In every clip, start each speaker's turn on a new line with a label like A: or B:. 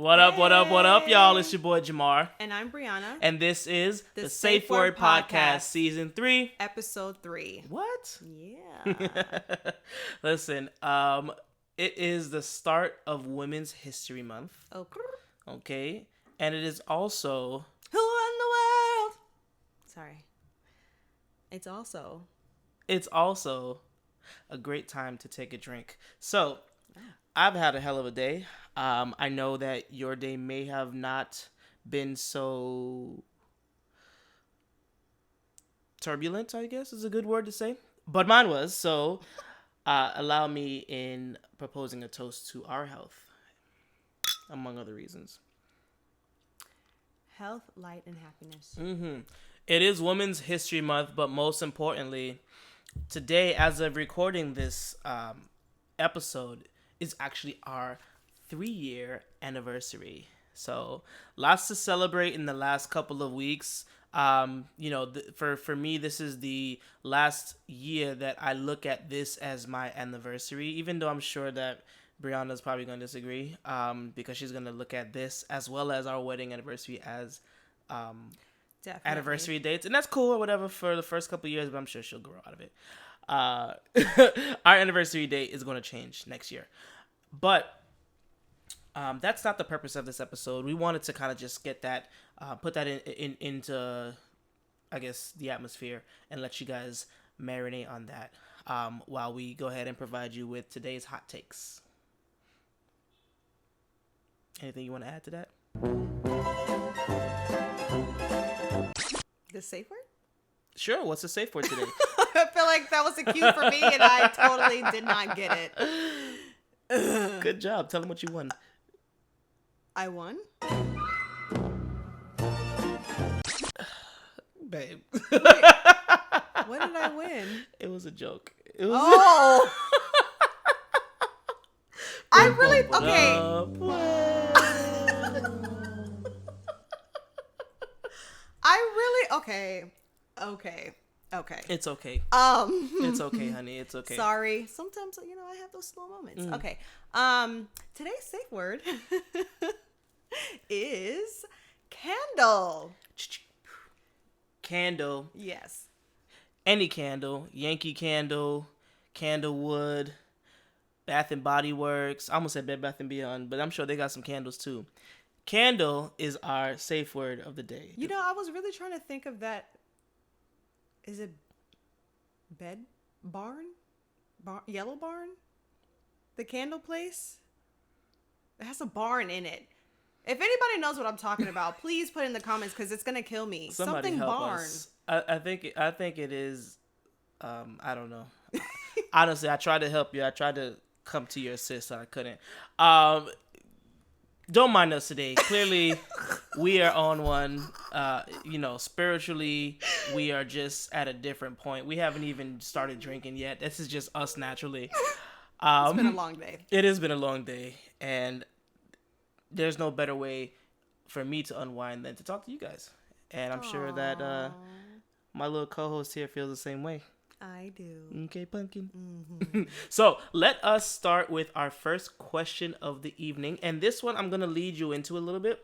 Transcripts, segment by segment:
A: What up, what up, what up, y'all? It's your boy Jamar.
B: And I'm Brianna.
A: And this is the Safe Word Podcast, Season 3.
B: Episode 3.
A: What?
B: Yeah.
A: Listen, it is the start of Women's History Month. Okay. And it is also...
B: Who in the world? Sorry. It's also a great time to take a drink. So, I've had a hell of a day. I know that your day may have not been so turbulent, I guess is a good word to say. But mine was. So allow me in proposing a toast to our health, among other reasons. Health, light, and happiness.
A: Mm-hmm. It is Women's History Month, but most importantly, today, as of recording this episode, is actually our 3-year anniversary. So lots to celebrate in the last couple of weeks. For me, this is the last year that I look at this as my anniversary, even though I'm sure that Brianna's probably going to disagree, because she's going to look at this as well as our wedding anniversary as anniversary dates. And that's cool or whatever for the first couple of years, but I'm sure she'll grow out of it. Our anniversary date is going to change next year. But that's not the purpose of this episode. We wanted to kind of just get that, put that into, I guess, the atmosphere and let you guys marinate on that while we go ahead and provide you with today's hot takes. Anything you want to add to that?
B: The safe word?
A: Sure. What's the safe word today?
B: I feel like that was a cue for me and I totally did not get it.
A: Good job. Tell them what you won.
B: I won?
A: Babe.
B: Wait, what did I win?
A: It was a joke. It was
B: I really... Okay. Okay.
A: It's okay. It's okay, honey. It's okay.
B: Sorry. Sometimes, I have those slow moments. Okay. Today's safe word is candle.
A: Candle.
B: Yes.
A: Any candle. Yankee Candle, Candlewood, Bath and Body Works. I almost said Bed Bath and Beyond, but I'm sure they got some candles too. Candle is our safe word of the day.
B: I was really trying to think of that. Is it Yellow Barn? The candle place? It has a barn in it. If anybody knows what I'm talking about, please put in the comments because it's gonna kill me.
A: Somebody
B: Something
A: help
B: barn.
A: Us. I think it is. I don't know. Honestly, I tried to help you. I tried to come to your assist, and I couldn't. Don't mind us today. Clearly, we are on one. Spiritually, we are just at a different point. We haven't even started drinking yet. This is just us naturally.
B: It's been a long day.
A: It has been a long day, and there's no better way for me to unwind than to talk to you guys. And I'm sure that my little co-host here feels the same way.
B: I do.
A: Okay, pumpkin.
B: Mm-hmm.
A: So let us start with our first question of the evening. And this one I'm going to lead you into a little bit.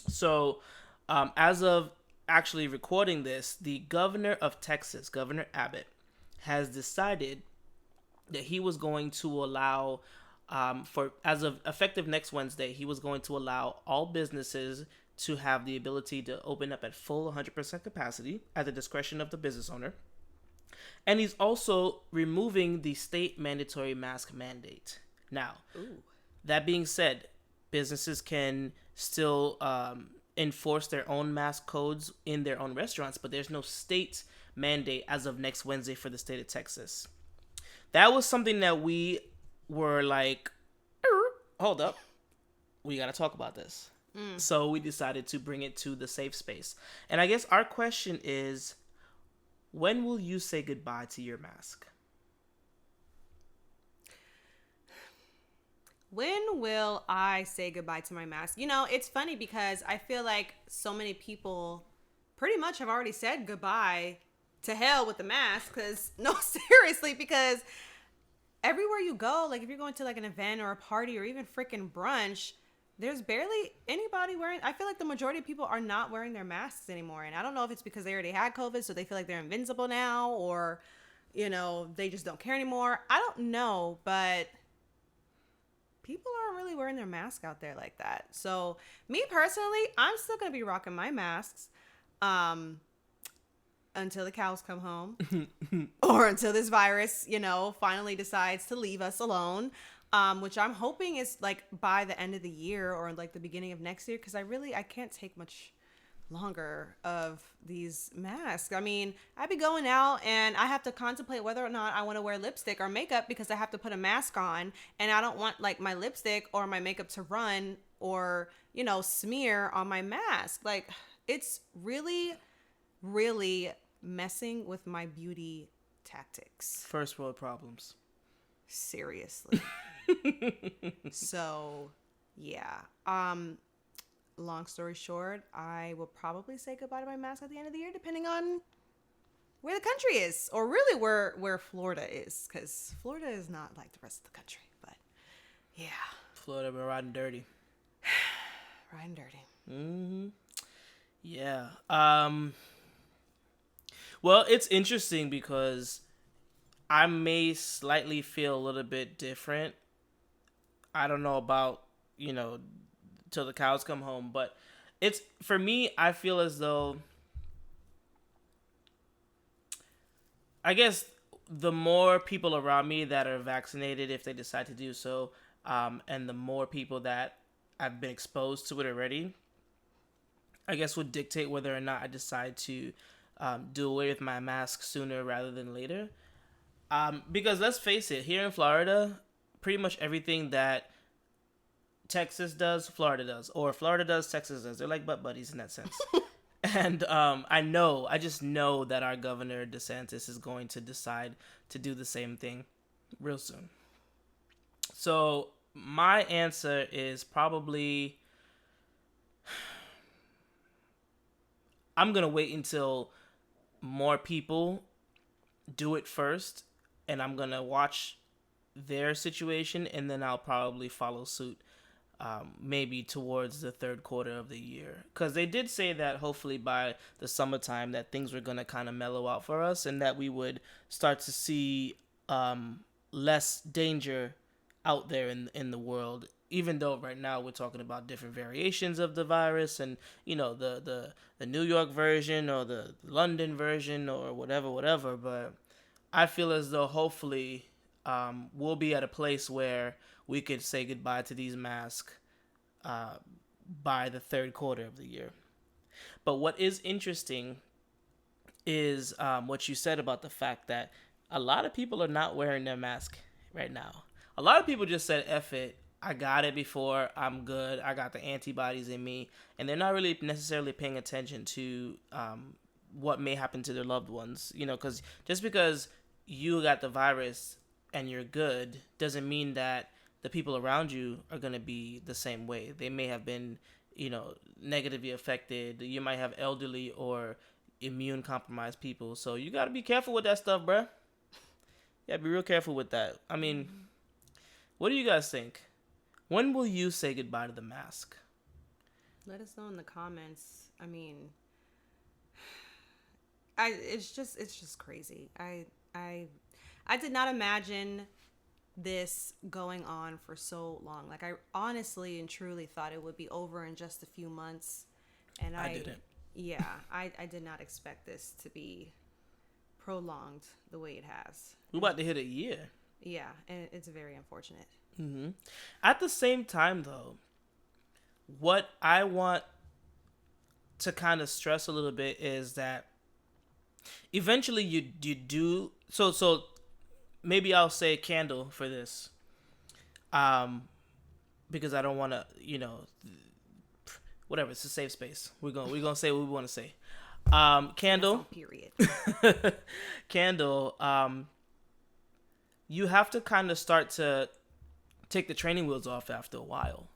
A: So as of actually recording this, the governor of Texas, Governor Abbott, has decided that he was going to allow, as of effective next Wednesday, he was going to allow all businesses to have the ability to open up at full 100% capacity at the discretion of the business owner. And he's also removing the state mandatory mask mandate. Now, that being said, businesses can still enforce their own mask codes in their own restaurants, but there's no state mandate as of next Wednesday for the state of Texas. That was something that we were like, hold up, we got to talk about this. So we decided to bring it to the safe space. And I guess our question is, when will you say goodbye to your mask?
B: When will I say goodbye to my mask? It's funny because I feel like so many people pretty much have already said goodbye to hell with the mask. Seriously, because everywhere you go, like if you're going to like an event or a party or even freaking brunch, there's barely anybody wearing. I feel like the majority of people are not wearing their masks anymore, and I don't know if it's because they already had COVID, so they feel like they're invincible now, or they just don't care anymore. I don't know, but people aren't really wearing their mask out there like that. So me personally, I'm still gonna be rocking my masks until the cows come home, or until this virus, finally decides to leave us alone. Which I'm hoping is like by the end of the year or like the beginning of next year, because I can't take much longer of these masks. I mean, I be going out and I have to contemplate whether or not I want to wear lipstick or makeup because I have to put a mask on, and I don't want like my lipstick or my makeup to run or smear on my mask. Like, it's really, really messing with my beauty tactics.
A: First world problems.
B: Seriously. So, yeah. Long story short, I will probably say goodbye to my mask at the end of the year, depending on where the country is, or really where Florida is, because Florida is not like the rest of the country. But yeah,
A: Florida, we're riding dirty.
B: Riding dirty.
A: Mm-hmm. Yeah. Well, it's interesting because I may slightly feel a little bit different. I don't know about, till the cows come home, but it's, for me, I feel as though, I guess the more people around me that are vaccinated, if they decide to do so, and the more people that I've been exposed to it already, I guess would dictate whether or not I decide to do away with my mask sooner rather than later. Because let's face it, here in Florida, pretty much everything that Texas does, Florida does, or Florida does, Texas does. They're like butt buddies in that sense. And I just know that our governor DeSantis is going to decide to do the same thing real soon. So my answer is probably, I'm going to wait until more people do it first, and I'm going to watch their situation, and then I'll probably follow suit. Maybe towards the third quarter of the year, because they did say that hopefully by the summertime that things were going to kind of mellow out for us, and that we would start to see less danger out there in the world, even though right now we're talking about different variations of the virus, and the New York version or the London version or whatever. But I feel as though hopefully we'll be at a place where we could say goodbye to these masks by the third quarter of the year. But what is interesting is what you said about the fact that a lot of people are not wearing their mask right now. A lot of people just said, F it, I got it before, I'm good, I got the antibodies in me. And they're not really necessarily paying attention to what may happen to their loved ones. Because just because you got the virus and you're good doesn't mean that the people around you are going to be the same way. They may have been, negatively affected. You might have elderly or immune compromised people. So you got to be careful with that stuff, bruh. Yeah, be real careful with that. I mean, what do you guys think? When will you say goodbye to the mask?
B: Let us know in the comments. I mean, it's just crazy. I did not imagine this going on for so long. Like, I honestly and truly thought it would be over in just a few months, and I didn't. Yeah, I did not expect this to be prolonged the way it has.
A: We're about to hit a year.
B: Yeah, and it's very unfortunate.
A: Mm-hmm. At the same time, though, what I want to kind of stress a little bit is that eventually you do so. Maybe I'll say candle for this, because I don't want to, whatever. It's a safe space. We're gonna say what we want to say. Candle.
B: Period.
A: Candle. You have to kind of start to take the training wheels off after a while.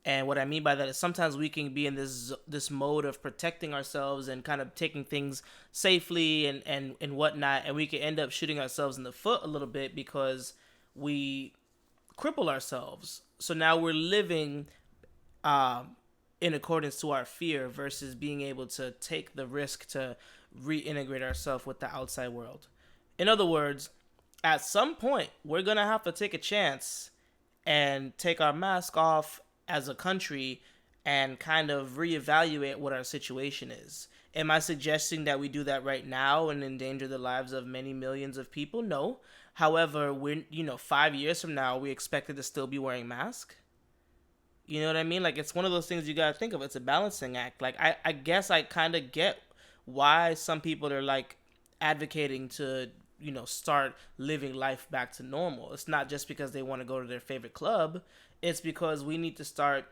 A: And what I mean by that is sometimes we can be in this mode of protecting ourselves and kind of taking things safely and whatnot, and we can end up shooting ourselves in the foot a little bit because we cripple ourselves. So now we're living um, in accordance to our fear versus being able to take the risk to reintegrate ourselves with the outside world. In other words, at some point, we're going to have to take a chance and take our mask off as a country and kind of reevaluate what our situation is. Am I suggesting that we do that right now and endanger the lives of many millions of people? No. However, we're 5 years from now, we expected to still be wearing masks. You know what I mean? Like, it's one of those things you gotta think of. It's a balancing act. Like, I guess I kind of get why some people are like advocating to start living life back to normal. It's not just because they want to go to their favorite club. It's because we need to start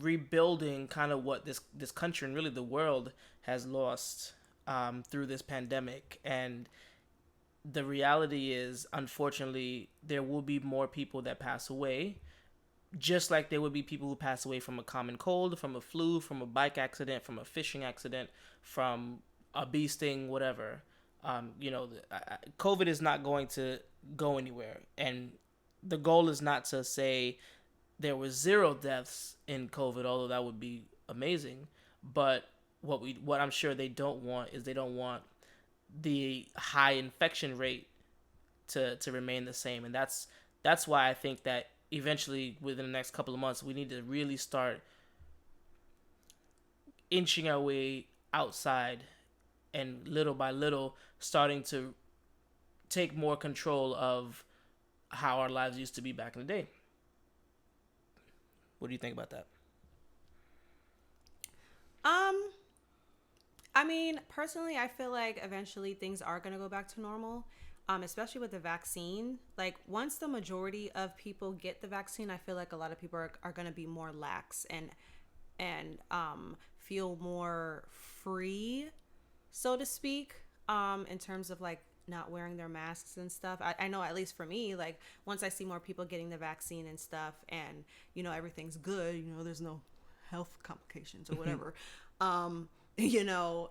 A: rebuilding kind of what this country and really the world has lost through this pandemic. And the reality is, unfortunately, there will be more people that pass away, just like there would be people who pass away from a common cold, from a flu, from a bike accident, from a fishing accident, from a bee sting, whatever. COVID is not going to go anywhere, and the goal is not to say there was 0 deaths in COVID, although that would be amazing. But what I'm sure they don't want is the high infection rate to remain the same, and that's why I think that eventually within the next couple of months we need to really start inching our way outside and little by little starting to take more control of how our lives used to be back in the day. What do you think about that?
B: I mean, personally, I feel like eventually things are going to go back to normal, especially with the vaccine. Like, once the majority of people get the vaccine, I feel like a lot of people are going to be more lax and feel more free, so to speak, in terms of like not wearing their masks and stuff. I know, at least for me, like once I see more people getting the vaccine and stuff, and everything's good, there's no health complications or whatever,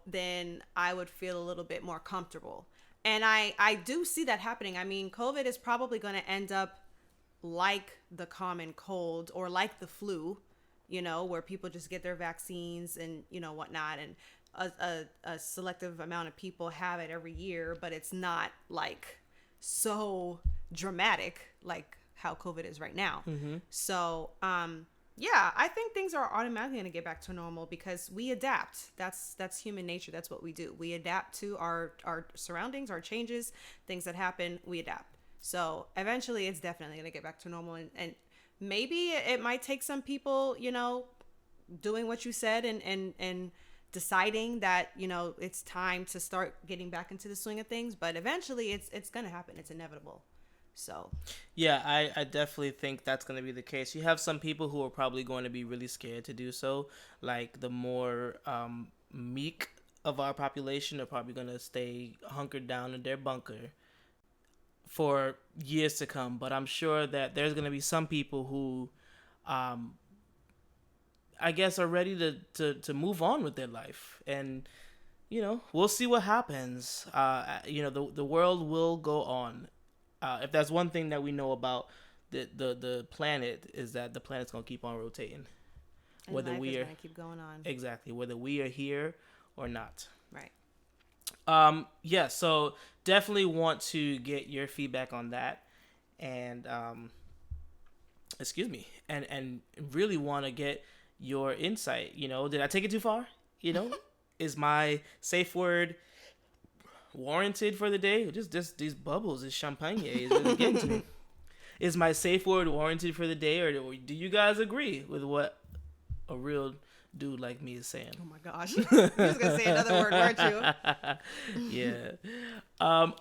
B: then I would feel a little bit more comfortable. And I do see that happening. I mean, COVID is probably going to end up like the common cold or like the flu, where people just get their vaccines and whatnot, and a selective amount of people have it every year, but it's not like so dramatic like how COVID is right now. Mm-hmm. So, yeah, I think things are automatically going to get back to normal because we adapt. That's human nature. That's what we do. We adapt to our surroundings, our changes, things that happen, we adapt. So eventually it's definitely going to get back to normal. And maybe it might take some people, doing what you said and deciding that, it's time to start getting back into the swing of things. But eventually it's going to happen. It's inevitable. So
A: yeah, I definitely think that's going to be the case. You have some people who are probably going to be really scared to do so. Like the more meek of our population are probably going to stay hunkered down in their bunker for years to come. But I'm sure that there's going to be some people who I guess are ready to move on with their life. And we'll see what happens. The world will go on. If that's one thing that we know about the planet, is that the planet's gonna keep on rotating,
B: and whether life is gonna keep going on.
A: Exactly, whether we are here or not.
B: Right.
A: Yeah. So definitely want to get your feedback on that, and excuse me, and really want to get your insight. Did I take it too far? Is my safe word warranted for the day? Just these bubbles, this champagne is really getting to me. Is my safe word warranted for the day, or do you guys agree with what a real dude like me is saying?
B: Oh my gosh, you was gonna say another word, weren't
A: you? Yeah.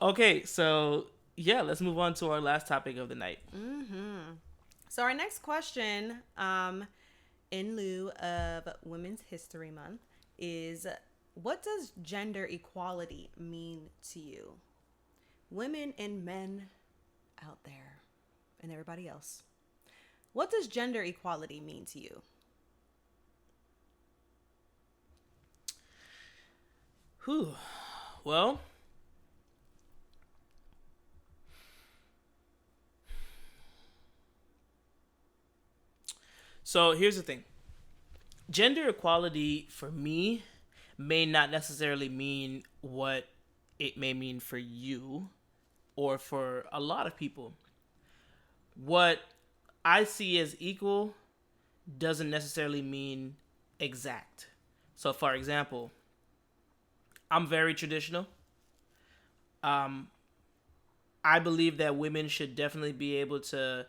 A: Okay, so yeah, let's move on to our last topic of the night.
B: Mm-hmm. So our next question, in lieu of Women's History Month, is: what does gender equality mean to you? Women and men out there and everybody else. What does gender equality mean to you?
A: Well, So here's the thing. Gender equality for me may not necessarily mean what it may mean for you or for a lot of people. What I see as equal doesn't necessarily mean exact. So, for example, I'm very traditional. Um, I believe that women should definitely be able to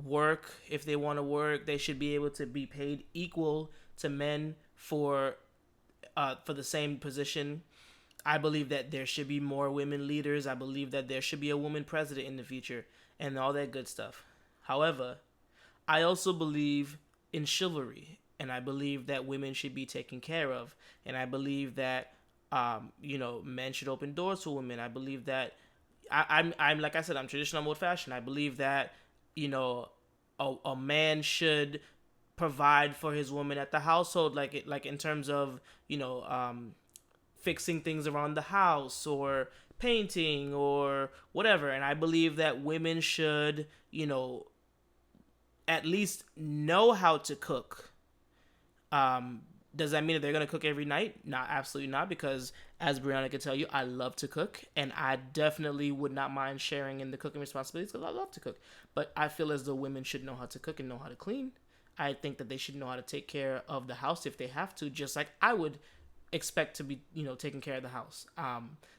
A: work if they want to work. They should be able to be paid equal to men for the same position. I believe that there should be more women leaders. I believe that there should be a woman president in the future and all that good stuff. However, I also believe in chivalry, and I believe that women should be taken care of, and I believe that men should open doors for women. I believe that I'm like I said, I'm traditional, I'm old fashioned. I believe that you know a man should provide for his woman at the household, like in terms of fixing things around the house or painting or whatever. And I believe that women should at least know how to cook. Does that mean that they're gonna cook every night? Not absolutely not, because as Brianna can tell you, I love to cook, and I definitely would not mind sharing in the cooking responsibilities because I love to cook. But I feel as though women should know how to cook and know how to clean. I think that they should know how to take care of the house if they have to, just like I would expect to be, taking care of the house.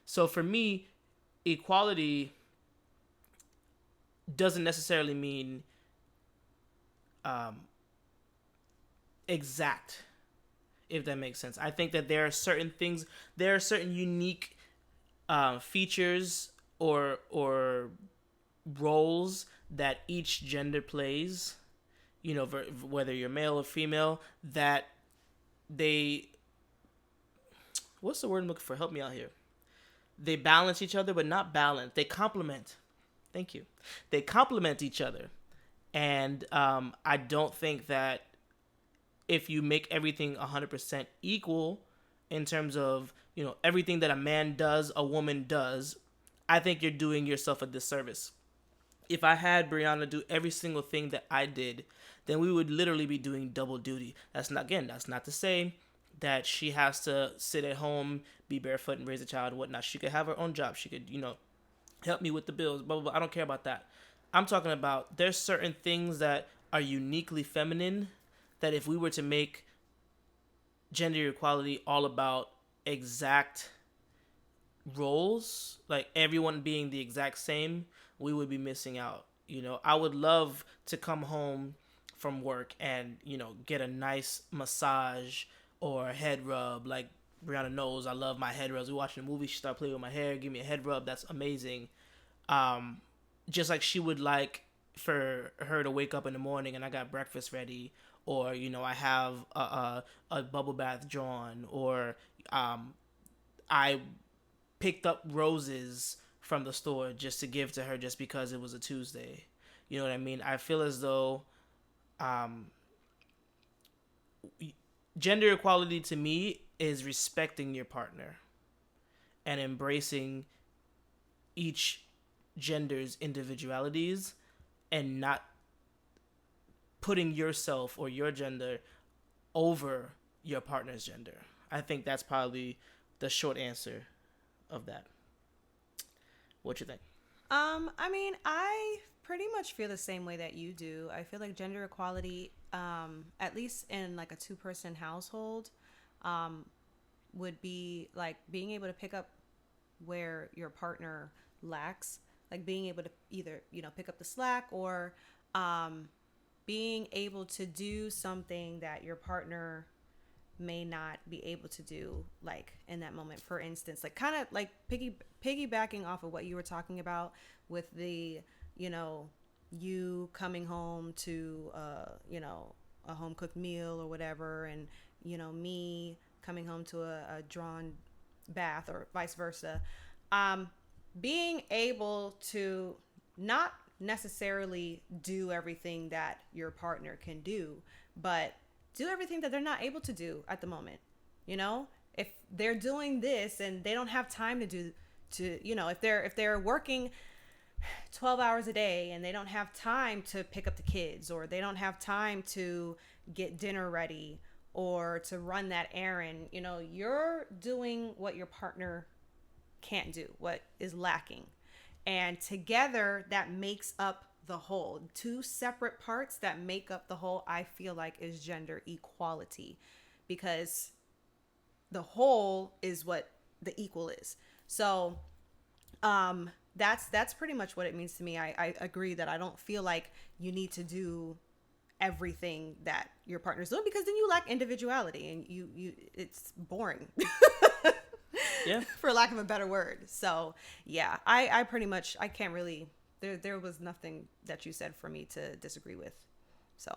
A: So for me, equality doesn't necessarily mean exact, if that makes sense. I think that there are certain things, there are certain unique features or roles that each gender plays, whether you're male or female, that they, what's the word I'm looking for? Help me out here. They balance each other, but not balance. They complement. Thank you. They complement each other. And I don't think that if you make everything 100% equal in terms of, everything that a man does, a woman does, I think you're doing yourself a disservice. If I had Brianna do every single thing that I did, then we would literally be doing double duty. That's not to say that she has to sit at home, be barefoot, and raise a child and whatnot. She could have her own job. She could, help me with the bills, blah, blah, blah. I don't care about that. I'm talking about there's certain things that are uniquely feminine that if we were to make gender equality all about exact roles, like everyone being the exact same, we would be missing out. I would love to come home from work and, get a nice massage or a head rub. Like Brianna knows I love my head rubs. We watching a movie, she started playing with my hair, give me a head rub. That's amazing. Just like she would like for her to wake up in the morning and I got breakfast ready, or I have a bubble bath drawn, or I picked up roses from the store just to give to her just because it was a Tuesday. You know what I mean? I feel as though gender equality to me is respecting your partner and embracing each gender's individualities and not putting yourself or your gender over your partner's gender. I think that's probably the short answer of that. What you think?
B: I pretty much feel the same way that you do. I feel like gender equality, at least in like a two-person household, would be like being able to pick up where your partner lacks, like being able to either, pick up the slack or being able to do something that your partner may not be able to do, like in that moment. For instance, like kind of like piggybacking off of what you were talking about with the, you coming home to, a home cooked meal or whatever, and, me coming home to a drawn bath or vice versa. Being able to not necessarily do everything that your partner can do, but do everything that they're not able to do at the moment. If they're doing this and they don't have time to do, if they're working 12 hours a day and they don't have time to pick up the kids, or they don't have time to get dinner ready or to run that errand. You know, you're doing what your partner can't do, what is lacking. And together that makes up the whole. Two separate parts that make up the whole, I feel like, is gender equality, because the whole is what the equal is. So that's pretty much what it means to me. I agree that I don't feel like you need to do everything that your partner's doing, because then you lack individuality and you it's boring.
A: Yeah.
B: For lack of a better word. So yeah, I pretty much, I can't really, there was nothing that you said for me to disagree with. So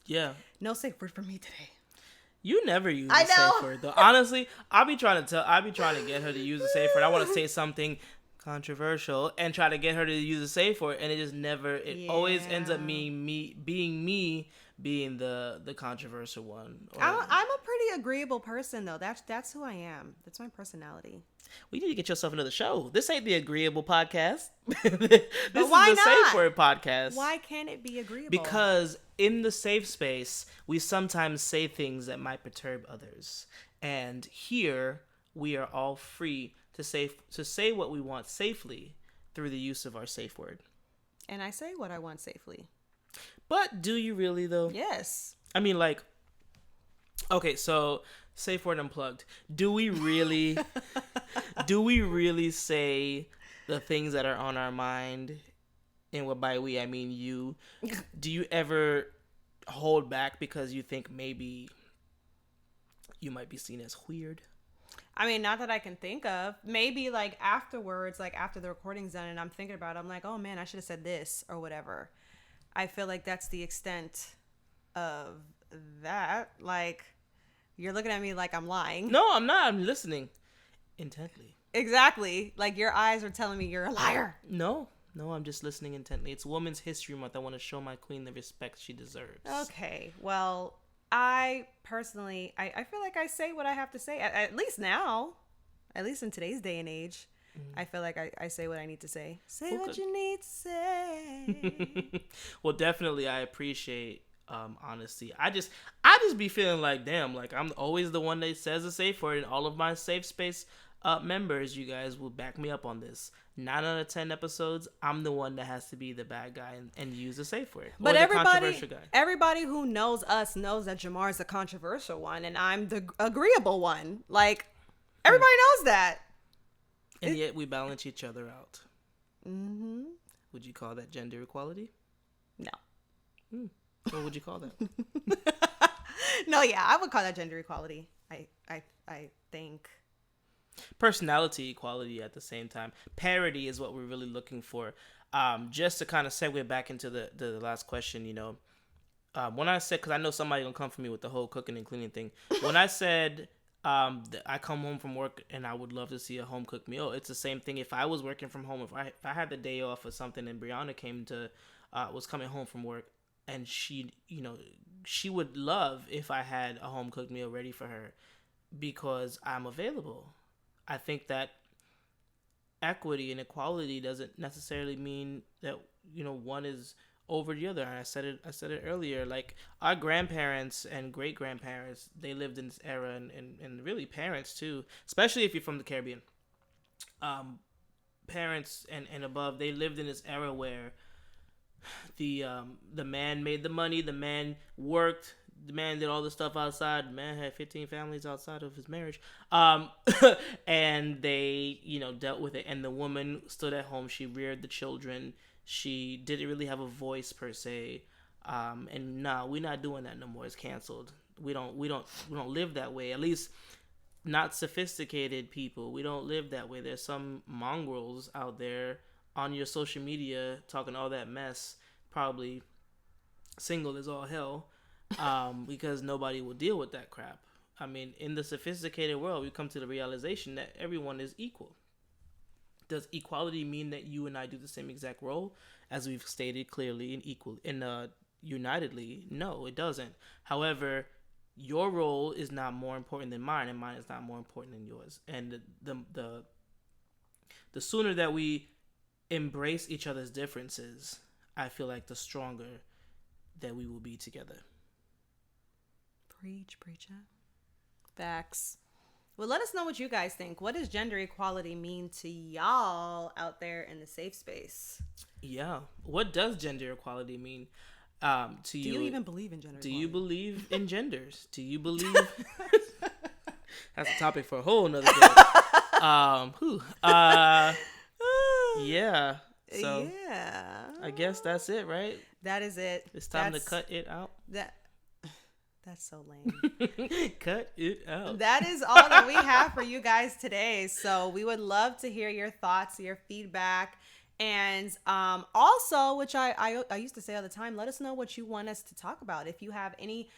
A: Yeah.
B: no safe word for me today.
A: You never use
B: I
A: a safe
B: know.
A: word though. Honestly, I'll be trying to get her to use a safe word. I want to say something controversial and try to get her to use a safe word, and it just never. It always ends up me being the controversial one.
B: I'm a pretty agreeable person though. That's who I am. That's my personality.
A: We need to get yourself another show. This ain't the agreeable podcast. This is
B: why
A: the
B: not?
A: safe word podcast.
B: Why can't it be agreeable?
A: Because in the safe space, we sometimes say things that might perturb others. And here, we are all free to say what we want safely through the use of our safe word.
B: And I say what I want safely.
A: But do you really, though?
B: Yes.
A: I mean, like, okay, so safe word unplugged. Do we really say the things that are on our mind? And what by we, I mean you. Do you ever hold back because you think maybe you might be seen as weird?
B: I mean, not that I can think of. Maybe like afterwards, like after the recording's done and I'm thinking about it, I'm like, oh man, I should have said this or whatever. I feel like that's the extent of that. Like, you're looking at me like I'm lying.
A: No, I'm not. I'm listening intently.
B: Exactly. Like your eyes are telling me you're a liar.
A: No, I'm just listening intently. It's Women's History Month. I want to show my queen the respect she deserves.
B: Okay. Well, I personally, I feel like I say what I have to say. At least now. At least in today's day and age. I feel like I say what I need to say. Say what you need to say.
A: Well, definitely, I appreciate honesty. I just be feeling like, damn, like I'm always the one that says a safe word, and all of my safe space members, you guys will back me up on this. 9 out of 10 episodes, I'm the one that has to be the bad guy and use a safe word.
B: But everybody who knows us knows that Jamar's the controversial one, and I'm the agreeable one. Like, everybody knows that.
A: And yet we balance each other out.
B: Mm-hmm.
A: Would you call that gender equality?
B: No.
A: What would you call that?
B: No, yeah, I would call that gender equality. I think.
A: Personality equality at the same time. Parity is what we're really looking for. Just to kind of segue back into the last question, you know, when I said, because I know somebody gonna come for me with the whole cooking and cleaning thing. When I said I come home from work and I would love to see a home cooked meal, it's the same thing. If I was working from home, if I had the day off or something, and Brianna was coming home from work, and she would love if I had a home cooked meal ready for her because I'm available. I think that equity and equality doesn't necessarily mean that, you know, one is over the other. I said it earlier, like our grandparents and great grandparents, they lived in this era, and really parents too, especially if you're from the Caribbean. Parents and above, they lived in this era where the man made the money, the man worked, the man did all the stuff outside, the man had 15 families outside of his marriage, and they, you know, dealt with it, and the woman stood at home, she reared the children, she didn't really have a voice per se, and we're not doing that no more. It's canceled. We don't live that way, at least not sophisticated people. We don't live that way. There's some mongrels out there on your social media talking all that mess, probably single as all hell, because nobody will deal with that crap. I mean, in the sophisticated world, we come to the realization that everyone is equal. Does equality mean that you and I do the same exact role, as we've stated clearly and unitedly? No, it doesn't. However, your role is not more important than mine, and mine is not more important than yours. And the sooner that we embrace each other's differences, I feel like the stronger that we will be together.
B: Preach, preacher. Facts. Well, let us know what you guys think. What does gender equality mean to y'all out there in the safe space?
A: Yeah. What does gender equality mean to you?
B: Do you even believe in gender equality?
A: Do you believe in genders? Do you believe... That's a topic for a whole nother day. Yeah. So
B: yeah.
A: I guess that's it, right?
B: That is it.
A: It's time to cut it out.
B: That's so lame.
A: Cut it out.
B: That is all that we have for you guys today. So we would love to hear your thoughts, your feedback. And also, which I used to say all the time, let us know what you want us to talk about. If you have any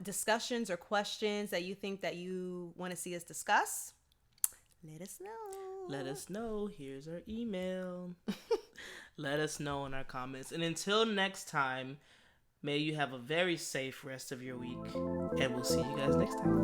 B: discussions or questions that you think that you want to see us discuss, let us know.
A: Let us know. Here's our email. Let us know in our comments. And until next time, may you have a very safe rest of your week. And we'll see you guys next time.